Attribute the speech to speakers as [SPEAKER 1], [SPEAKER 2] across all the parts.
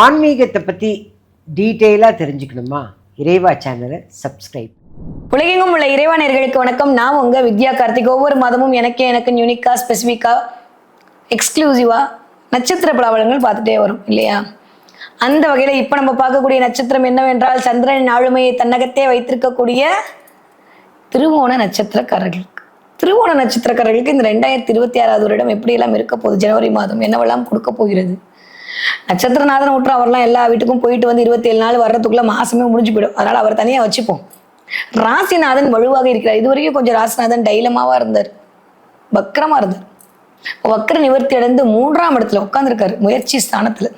[SPEAKER 1] ஆன்மீகத்தை பற்றி டீட்டெயிலாக தெரிஞ்சுக்கணுமா? இறைவா சேனலை சப்ஸ்கிரைப்.
[SPEAKER 2] உலகெங்கும் உள்ள இறைவானர்களுக்கு வணக்கம். நான் உங்கள் வித்யா கார்த்திக். ஒவ்வொரு மாதமும் எனக்கு யூனிக்காக ஸ்பெசிஃபிக்காக எக்ஸ்க்ளூசிவாக நட்சத்திர பலாபலங்கள் பார்த்துட்டே வரும் இல்லையா? அந்த வகையில் இப்போ நம்ம பார்க்கக்கூடிய நட்சத்திரம் என்னவென்றால், சந்திரனின் ஆளுமையை தன்னகத்தே வைத்திருக்கக்கூடிய திருவோண நட்சத்திரக்காரர்களுக்கு. திருவோண நட்சத்திரக்காரர்களுக்கு இந்த 2026 வருடம் எப்படியெல்லாம் இருக்க போகுது, ஜனவரி மாதம் என்னவெல்லாம் கொடுக்க போகிறது. நட்சத்திரநாதன் விட்டு அவர்லாம் எல்லா வீட்டுக்கும் போயிட்டு வந்து 27 நாள் வர்றதுக்குள்ள மாசமே முடிஞ்சு போயிடும். அதனால அவர் தனியாக வச்சுப்போம். ராசிநாதன் வலுவாக இருக்கிறார். இது வரைக்கும் கொஞ்சம் ராசிநாதன் டைலமாவா இருந்தார், வக்கரமா இருந்தார். வக்கர நிவர்த்தி அடைந்து 3ஆம் இடத்துல உட்கார்ந்துருக்காரு, முயற்சி ஸ்தானத்துல.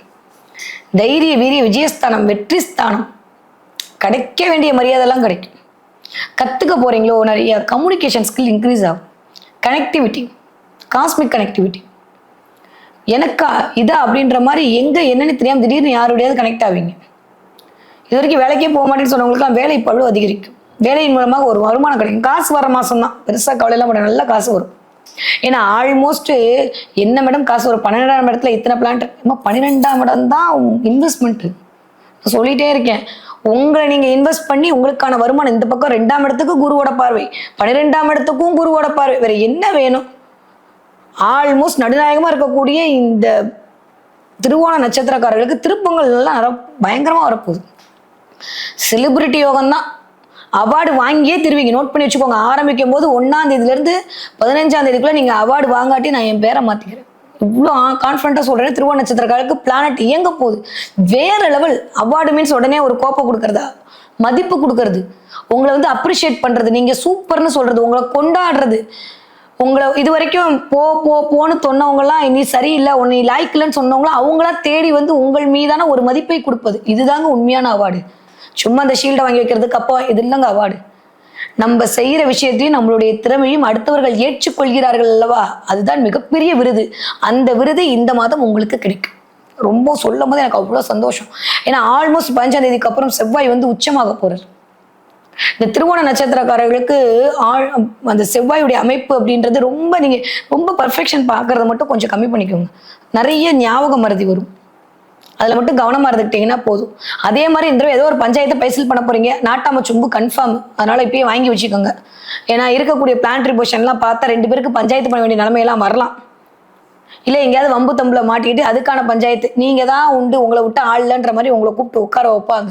[SPEAKER 2] தைரிய வீரிய விஜயஸ்தானம், வெற்றி ஸ்தானம். கிடைக்க வேண்டிய மரியாதைலாம் கிடைக்கும். கத்துக்க போறீங்களோ, நிறைய கம்யூனிகேஷன் ஸ்கில் இன்க்ரீஸ் ஆகும். கனெக்டிவிட்டி, காஸ்மிக் கனெக்டிவிட்டி, எனக்கா இதா அப்படின்ற மாதிரி எங்க என்னன்னு தெரியாம திடீர்னு யாருடையாவது கனெக்ட் ஆவீங்க. இது வரைக்கும் வேலைக்கே போக மாட்டேன்னு சொன்னவங்களுக்குலாம் வேலை பழுவு அதிகரிக்கும். வேலையின் மூலமாக ஒரு வருமானம் கிடைக்கும். காசு வர மாசம் தான், பெருசாக கவலையெல்லாம் பண்ண, நல்ல காசு வரும். ஏன்னா ஆல்மோஸ்ட் என்ன மேடம் காசு வரும், 12ஆம் இடத்துல இத்தனை பிளான். 12ஆம் இடம் தான் இன்வெஸ்ட்மெண்ட். சொல்லிட்டே இருக்கேன், உங்களை நீங்க இன்வெஸ்ட் பண்ணி உங்களுக்கான வருமானம். இந்த பக்கம் 2ஆம் இடத்துக்கு குருவோட பார்வை, 12ஆம் இடத்துக்கும் குருவோட பார்வை, வேற என்ன வேணும்? ஆல்மோஸ்ட் நடுநாயகமா இருக்கக்கூடிய இந்த திருவோண நட்சத்திரக்காரர்களுக்கு திருப்பங்கள் எல்லாம் பயங்கரமா வரப்போகுது. செலிபிரிட்டி யோகம் தான். அவார்டு வாங்கியே திருவிங்க. நோட் பண்ணி வச்சுக்கோங்க. ஆரம்பிக்கும் போது 1ஆம் தேதியிலிருந்து 15ஆம் தேதிக்குள்ள நீங்க அவார்டு வாங்காட்டி நான் என் பேரை மாத்திக்கிறேன். இவ்வளோ கான்ஃபிடண்டா சொல்றேன். திருவோண நட்சத்திரக்காரருக்கு பிளானட் இயங்க போகுது வேற லெவல். அவார்டு மீன்ஸ் உடனே ஒரு கோப்பை கொடுக்கறதா, மதிப்பு கொடுக்கறது, உங்களை வந்து அப்ரிஷியேட் பண்றது, நீங்க சூப்பர்னு சொல்றது, உங்களை கொண்டாடுறது. உங்களை இது வரைக்கும் போன்னு சொன்னவங்கலாம் நீ சரியில்லை, நீ லாய்க்கலன்னு சொன்னவங்களாம் அவங்களா தேடி வந்து உங்கள் மீதான ஒரு மதிப்பை கொடுப்பது. இதுதாங்க உண்மையான அவார்டு. சும்மா அந்த ஷீல்டை வாங்கி வைக்கிறதுக்கு அப்போ இது இல்லைங்க அவார்டு. நம்ம செய்யற விஷயத்தையும் நம்மளுடைய திறமையும் அடுத்தவர்கள் ஏற்றுக்கொள்கிறார்கள் அல்லவா, அதுதான் மிகப்பெரிய விருது. அந்த விருது இந்த மாதம் உங்களுக்கு கிடைக்கும். ரொம்ப சொல்லும் போது எனக்கு அவ்வளோ சந்தோஷம். ஏன்னா ஆல்மோஸ்ட் 15ஆம் தேதிக்கு அப்புறம் செவ்வாய் வந்து உச்சமாக போறார். இந்த திருவோண நட்சத்திரக்காரர்களுக்கு அந்த செவ்வாயுடைய அமைப்பு அப்படின்றது ரொம்ப பர்ஃபெக்ஷன் பார்க்கறத மட்டும் கொஞ்சம் கம்மி பண்ணிக்கோங்க. நிறைய ஞாபக மறதி வரும், அதில் மட்டும் கவனமாக இருந்துக்கிட்டீங்கன்னா போதும். அதே மாதிரி இந்த ஏதோ ஒரு பஞ்சாயத்தை பைசல் பண்ண போறீங்க, நாட்டாம சும்பு கன்ஃபார்ம். அதனால இப்பயே வாங்கி வச்சுக்கோங்க. ஏன்னா இருக்கக்கூடிய பிளான்ட்ரி பொசிஷன்லாம் பார்த்தா 2 பேருக்கு பஞ்சாயத்து பண்ண வேண்டிய நிலைமையெல்லாம் வரலாம். இல்லை எங்கேயாவது வம்பு தம்புல மாட்டிக்கிட்டு அதுக்கான பஞ்சாயத்து நீங்கள் தான் உண்டு, உங்களை விட்டு ஆள்லன்ற மாதிரி உங்களை கூப்பிட்டு உட்கார வைப்பாங்க.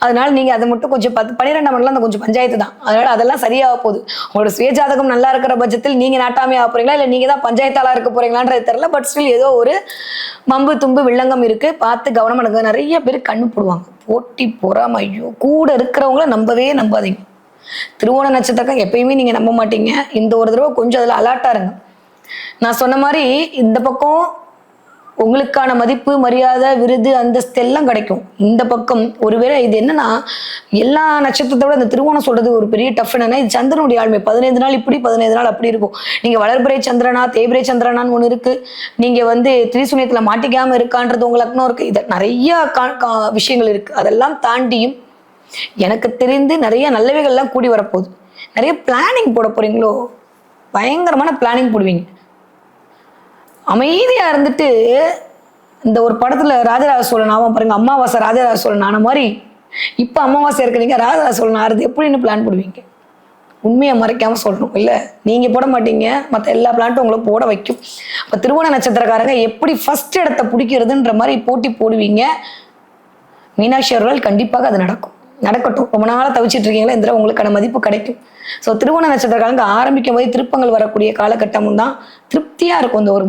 [SPEAKER 2] அதனால நீங்கள் அதை மட்டும் கொஞ்சம் 12ஆம் இடம்லாம் அந்த கொஞ்சம் பஞ்சாயத்து தான். அதனால அதெல்லாம் சரியாக போகுது. உங்களோட சுயஜாதகம் நல்லா இருக்கிற பட்சத்தில் நீங்கள் நாட்டாமே ஆக போறீங்களா, இல்லை நீங்கள் தான் பஞ்சாயத்தாளாக இருக்க போறீங்களான்றது தெரியல. பட் ஸ்டில் ஏதோ ஒரு மம்பு தும்பு வில்லங்கம் இருக்கு, பார்த்து கவனமாக இருக்குது. நிறைய பேர் கண்ணு போடுவாங்க, போட்டி பொறாமை. ஐயோ, கூட இருக்கிறவங்கள நம்பாதீங்க. திருவோண நட்சத்திரம் எப்பயுமே நீங்கள் நம்ப மாட்டீங்க. இந்த ஒரு தடவை கொஞ்சம் அதில் அலர்ட்டாக இருங்க. நான் சொன்ன மாதிரி இந்த பக்கம் உங்களுக்கான மதிப்பு, மரியாதை, விருது, அந்தஸ்து எல்லாம் கிடைக்கும். இந்த பக்கம் ஒருவேளை இது என்னன்னா, எல்லா நட்சத்திரத்தோட இந்த திருவோணம் சொல்றது ஒரு பெரிய டஃப். என்னன்னா, இது சந்திரனுடைய ஆளுமை. 15 நாள் இப்படி 15 நாள் அப்படி இருக்கும். நீங்க வளர்பிறை சந்திரனா தேய்பிறை சந்திரனான்னு ஒண்ணு இருக்கு. நீங்க வந்து திரிசூனியத்துல மாட்டிக்காம இருக்கான்றது உங்க லக்னம் இருக்கு. இது நிறைய விஷயங்கள் இருக்கு. அதெல்லாம் தாண்டியும் எனக்கு தெரிந்து நிறைய நல்லவைகள்லாம் கூடி வரப்போகுது. நிறைய பிளானிங் போட போறீங்களோ, பயங்கரமான பிளானிங் போடுவீங்க. அமைதியா இருந்துட்டு இந்த ஒரு படத்துல ராஜராஜ சோழன் ஆவான் பாருங்க, அமாவாசை ராஜராஜ சோழன் ஆன மாதிரி இப்ப அமாவாசை இருக்கிறீங்க, ராஜராஜ சோழன் ஆறுது எப்படின்னு பிளான் போடுவீங்க. உண்மையை மறைக்காம சொல்லணும். இல்ல நீங்க போட மாட்டீங்க, மற்ற எல்லா பிளான்ட்டும் உங்களை போட வைக்கும். இப்ப திருவோண நட்சத்திரக்காரங்க எப்படி ஃபர்ஸ்ட் இடத்தை பிடிக்கிறதுன்ற மாதிரி போட்டி போடுவீங்க. மீனாட்சி அவர்கள் கண்டிப்பாக அது நடக்கட்டும். ரொம்ப நாளாக தவிச்சிட்டு இருக்கீங்களா, இந்த உங்களுக்கான மதிப்பு கிடைக்கும். ஸோ திருவோண நட்சத்திரக்காரங்க ஆரம்பிக்கும் போது திருப்பங்கள் வரக்கூடிய காலகட்டமும் தான் திருப்தியாக இருக்கும். இந்த ஒரு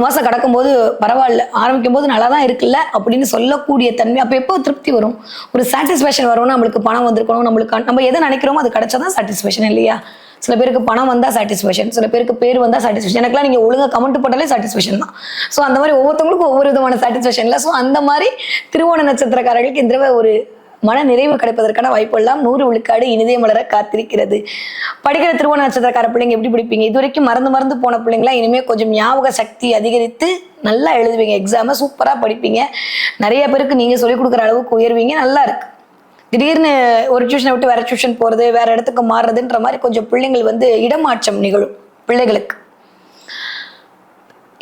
[SPEAKER 2] மாதம் கடக்கும்போது பரவாயில்ல, ஆரம்பிக்கும் போது நல்லா தான் இருக்குல்ல அப்படின்னு சொல்லக்கூடிய தன்மை. அப்போ எப்போ திருப்தி வரும், ஒரு சாட்டிஸ்ஃபேக்ஷன் வரும். நம்மளுக்கு பணம் வந்திருக்கணும், நம்ம எதை நினைக்கிறோமோ அது கிடைச்சாதான் சாட்டிஸ்ஃபேக்ஷன் இல்லையா? சில பேருக்கு பணம் வந்தால் சாட்டிஸ்ஃபேக்ஷன், சில பேருக்கு பேர் வந்தால் சாட்டிஸ்ஃபேக்ஷன். எனக்குலாம் நீங்கள் ஒழுங்காக கமெண்ட் போட்டாலே சாட்டிஸ்ஃபேக்ஷன் தான். ஸோ அந்த மாதிரி ஒவ்வொருத்தவங்களுக்கும் ஒவ்வொரு விதமான சாட்டிஸ்ஃபேக்ஷன் இல்லை. ஸோ அந்த மாதிரி திருவோண நட்சத்திரக்காரர்களுக்கு இந்த தடவை ஒரு மன நிறைவு கிடைப்பதற்கான வாய்ப்பு எல்லாம் 100 விழுக்காடு இனிதே மலர காத்திருக்கிறது. படிக்கிற திருவோண நட்சத்திரக்கார பிள்ளைங்க எப்படி படிப்பீங்க? இது வரைக்கும் மறந்து போன பிள்ளைங்களா இனிமேல் கொஞ்சம் ஞாபக சக்தி அதிகரித்து நல்லா எழுதுவீங்க. எக்ஸாமை சூப்பராக படிப்பீங்க. நிறைய பேருக்கு நீங்கள் சொல்லிக் கொடுக்குற அளவுக்கு உயர்வீங்க. நல்லா இருக்கு. திடீர்னு ஒரு டியூஷனை விட்டு வேற டியூஷன் போகிறது, வேற இடத்துக்கு மாறுறதுன்ற மாதிரி கொஞ்சம் பிள்ளைங்கள் வந்து இடமாற்றம் நிகழும் பிள்ளைகளுக்கு.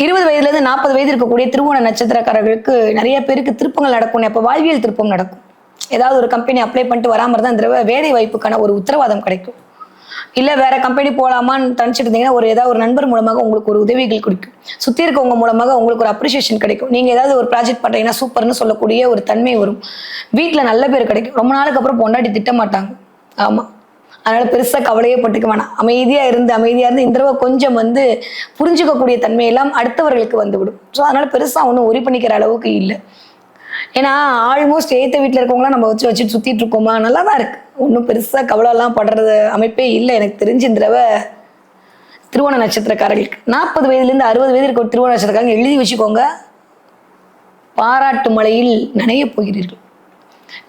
[SPEAKER 2] 20 வயதுலேருந்து 40 வயது இருக்கக்கூடிய திருவோண நட்சத்திரக்காரர்களுக்கு நிறைய பேருக்கு திருப்பங்கள் நடக்கும். அப்போ வாழ்வியல் திருப்பம் நடக்கும். ஏதாவது ஒரு கம்பெனி அப்ளை பண்ணிட்டு வராமல் தான் இந்த வேலை வாய்ப்புக்கான ஒரு உத்தரவாதம் கிடைக்கும். இல்லை வேற கம்பெனி போகலாமான்னு தனிச்சிட்டு இருந்தீங்கன்னா ஏதாவது ஒரு நண்பர் மூலமாக உங்களுக்கு ஒரு உதவிகள் கிடைக்கும். சுற்றி இருக்கவங்க மூலமாக உங்களுக்கு ஒரு அப்ரிசியேஷன் கிடைக்கும். நீங்கள் ஏதாவது ஒரு ப்ராஜெக்ட் பண்ணுறீங்கன்னா சூப்பர்னு சொல்லக்கூடிய ஒரு தன்மை வரும். வீட்டில் நல்ல பேர் கிடைக்கும். ரொம்ப நாளுக்கு அப்புறம் பொண்டாட்டி திட்ட மாட்டாங்க. ஆமாம், அதனால பெருசாக கவலையே பட்டுக்க வேணாம். அமைதியாக இருந்து இந்த தடவை கொஞ்சம் புரிஞ்சுக்கக்கூடிய தன்மையெல்லாம் அடுத்தவர்களுக்கு வந்துவிடும். ஸோ அதனால பெருசாக ஒன்றும் ஒரி பண்ணிக்கிற அளவுக்கு இல்லை. ஏன்னா ஆல்மோஸ்ட் ஏத்த வீட்டில் இருக்கவங்களாம் நம்ம வச்சுட்டு சுற்றிட்டு இருக்கோமா, நல்லா தான் இருக்கு. ஒன்றும் பெருசாக கவலைலாம் படுறது அமைப்பே இல்லை எனக்கு தெரிஞ்சு. இந்த தடவை திருவோண நட்சத்திரக்காரர்களுக்கு 40 வயதுலேருந்து 60 வயது இருக்க திருவோண நட்சத்திரக்காரங்க எழுதி வச்சுக்கோங்க, பாராட்டு மழையில் நனைய போகிறீர்கள்.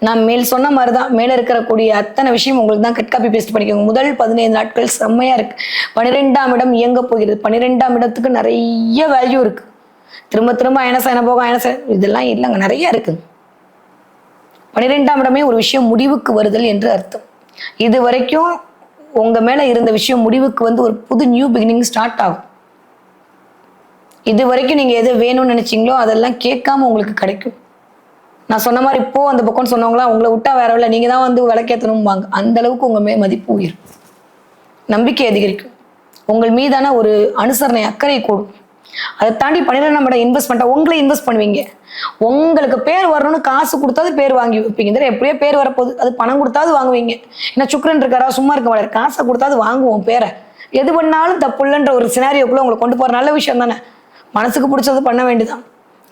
[SPEAKER 2] நான் மேல் சொன்ன மாதிரி தான், மேலே இருக்கக்கூடிய அத்தனை விஷயம் உங்களுக்கு தான். கட் காப்பி பேஸ்ட் பண்ணிக்கோங்க. முதல் 15 நாட்கள் செம்மையா இருக்கு. 12ஆம் இடம் இயங்க போகிறது. 12ஆம் இடத்துக்கு நிறைய வேல்யூ இருக்கு. திரும்ப திரும்ப அயனசயன போக அயனசயன இதெல்லாம் இல்லைங்க, நிறைய இருக்கு. 12ஆம் இடமே ஒரு விஷயம் முடிவுக்கு வருதல் என்று அர்த்தம். இது வரைக்கும் உங்க மேல இருந்த விஷயம் முடிவுக்கு ஒரு புது நியூ பிகினிங் ஸ்டார்ட் ஆகும். இது வரைக்கும் நீங்க எது வேணும்னு நினைச்சீங்களோ அதெல்லாம் கேட்காம உங்களுக்கு கிடைக்கும். நான் சொன்ன மாதிரி இப்போ அந்த பக்கம்னு சொன்னவங்களா உங்களை விட்டா வேற இல்லை, நீங்க தான் விளக்கேற்றணும்பாங்க. அந்த அளவுக்கு உங்க மதிப்பு உயரும், நம்பிக்கை அதிகரிக்கும், உங்கள் மீதான ஒரு அனுசரணை அக்கறை கூடும். அதை தாண்டி 12ஆம் இடம் இன்வெஸ்ட்மெண்ட்டா உங்களை இன்வெஸ்ட் பண்ணுவீங்க. உங்களுக்கு பேர் வரணும்னு காசு கொடுத்தாது பேர் வாங்கி வைப்பீங்க. எப்படியோ பேர் வரப்போகுது, அது பணம் கொடுத்தாது வாங்குவீங்க. ஏன்னா சுக்கிரன் இருக்காரா, சும்மா இருக்க மாட்டாரு, காசை கொடுத்தாது வாங்குவோம் பேரை. எது பண்ணாலும் தப்பு இல்லைன்ற ஒரு சினாரியோக்குள்ள உங்களை கொண்டு போற நல்ல விஷயம் தானே. மனசுக்கு பிடிச்சது பண்ண வேண்டியதான்.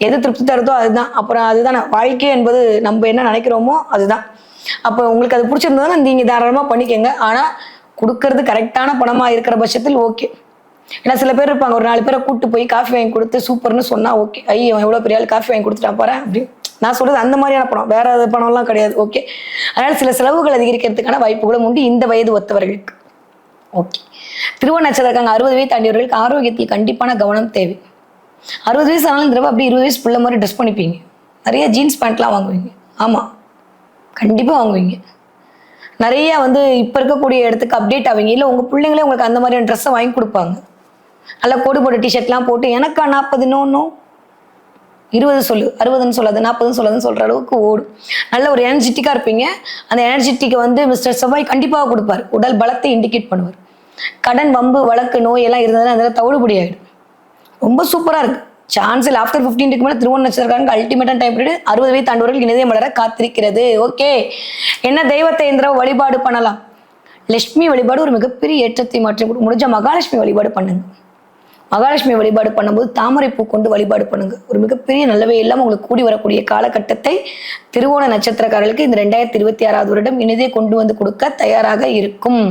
[SPEAKER 2] எது திருப்தி தருதோ அதுதான். அப்புறம் அதுதானே வாழ்க்கை என்பது. நம்ம என்ன நினைக்கிறோமோ அதுதான். அப்போ உங்களுக்கு அது பிடிச்சிருந்ததுன்னா நீங்க தாராளமா பண்ணிக்கங்க. ஆனா கொடுக்கறது கரெக்டான பணமா இருக்கிற பட்சத்தில் ஓகே. ஏன்னா சில பேர் இருப்பாங்க, ஒரு 4 பேரை கூப்பிட்டு போய் காஃபி வாங்கி கொடுத்து சூப்பர்னு சொன்னா ஓகே, ஐயோ எவ்வளோ பெரிய ஆள் காஃபி வாங்கி கொடுத்துட்டான் பாரு அப்படின்னு. நான் சொல்றது அந்த மாதிரியான பணம், வேற பணம்லாம் கிடையாது. ஓகே, அதனால சில செலவுகள் அதிகரிக்கிறதுக்கான வாய்ப்புகளும் உண்டு இந்த வயது ஒத்தவர்களுக்கு. ஓகே, திருவோண நட்சத்திரக்காரங்க 60 வயது தாண்டியவர்களுக்கு ஆரோக்கியத்தில் கண்டிப்பான கவனம் தேவை. 60 வயசு ஆனாலும் இந்த அப்படி 20 வயசு பிள்ளை மாதிரி ட்ரெஸ் பண்ணிப்பீங்க. நிறைய ஜீன்ஸ் பேண்ட்லாம் வாங்குவீங்க. ஆமாம், கண்டிப்பாக வாங்குவீங்க. நிறைய இப்போ இருக்கக்கூடிய இடத்துக்கு அப்டேட் ஆவீங்க. இல்லை உங்கள் பிள்ளைங்களே உங்களுக்கு அந்த மாதிரியான ட்ரெஸ்ஸை வாங்கி கொடுப்பாங்க. நல்லா கோடு போட்ட டிஷர்ட்லாம் போட்டு எனக்கா 40 இன்னும் 20 சொல்லு 60ன்னு சொல்லாது 40ன்னு சொல்லாதுன்னு சொல்கிற அளவுக்கு ஓடும். நல்ல ஒரு எனர்ஜெட்டிக்காக இருப்பீங்க. அந்த எனர்ஜெட்டிக்கை மிஸ்டர் செவ்வாய் கண்டிப்பாக கொடுப்பார். உடல் பலத்தை இண்டிகேட் பண்ணுவார். கடன் வம்பு வழக்கு நோய் எல்லாம் இருந்ததுன்னா அதில் தவிடுபடி ஆகிடும். ரொம்ப சூப்பராக இருக்கு. சான்ஸ் இல்லை. ஆஃப்டர் 15 மேலே திருவோண நட்சத்திரக்காரங்க அல்டிமேட்டான டைம் பீரியட். 60 வயது தாண்டவர்கள் இணைய மலர காத்திருக்கிறது. ஓகே, என்ன தெய்வத்தை இந்த வழிபாடு பண்ணலாம்? லட்சுமி வழிபாடு ஒரு மிகப்பெரிய ஏற்றத்தை மாற்றி முடிஞ்ச மகாலட்சுமி வழிபாடு பண்ணுங்க. மகாலட்சுமி வழிபாடு பண்ணும்போது தாமரை பூ கொண்டு வழிபாடு பண்ணுங்க. ஒரு மிகப்பெரிய நல்லவை எல்லாம் உங்களுக்கு கூடி வரக்கூடிய காலகட்டத்தை திருவோண நட்சத்திரக்காரர்களுக்கு இந்த 2026வது வருடம் இனிதே கொண்டு கொடுக்க தயாராக இருக்கும்.